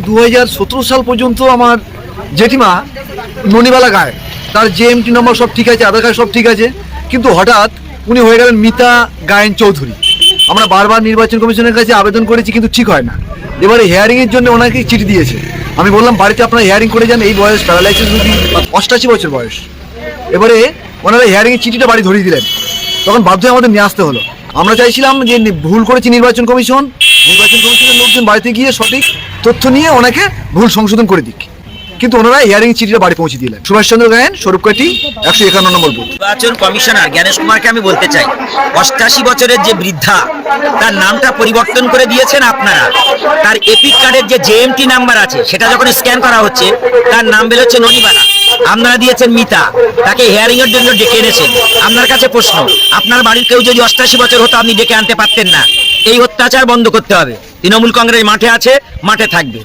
2017 সাল পর্যন্ত আমার জেঠিমা ননিবালা গায়ে তার জেএমটি নম্বর সব ঠিক আছে, আধার কার্ড সব ঠিক আছে, কিন্তু হঠাৎ উনি হয়ে গেলেন মিতা গায়েন চৌধুরী। আমরা বারবার নির্বাচন কমিশনের কাছে আবেদন করেছি, কিন্তু ঠিক হয় না। এবারে হিয়ারিংয়ের জন্য ওনাকে চিঠি দিয়েছে। আমি বললাম বাড়িতে আপনারা হিয়ারিং করে যান, এই বয়স প্যারালাইসিস রোগী, 88 বছর বয়স। এবারে ওনারা হিয়ারিংয়ের চিঠিটা বাড়ি ধরিয়ে দিলেন, তখন বাধ্য হয়ে আমাদের নিয়ে আসতে হলো। আমরা চাইছিলাম যে ভুল করেছি নির্বাচন কমিশনের লোকজন বাড়িতে গিয়ে সঠিক তথ্য নিয়ে ওনাকে ভুল সংশোধন করে দিক, কিন্তু ওনারা হিয়ারিং চিঠিটা বাড়ি পৌঁছে দিলেন। সুভাষচন্দ্র গায়েন, স্বরূপকাঠি, 151 নম্বর বুথ। নির্বাচন কমিশনার জ্ঞানেশ কুমারকে আমি বলতে চাই, 88 বছরের যে বৃদ্ধা, তার নামটা পরিবর্তন করে দিয়েছেন আপনারা। তার এপিক কার্ডের যে জেএমটি নাম্বার আছে সেটা যখন স্ক্যান করা হচ্ছে তার নাম বেরোচ্ছে ননিবালা, আপনারা দিয়েছেন মিতা। তাকে হিয়ারিং এর জন্য ডেকে এনেছেন। আপনার কাছে প্রশ্ন, আপনার বাড়ির কেউ যদি 88 বছর হতো আপনি ডেকে আনতে পারতেন না? এই অত্যাচার বন্ধ করতে হবে। তৃণমূল কংগ্রেস মাঠে আছে, মাঠে থাকবে।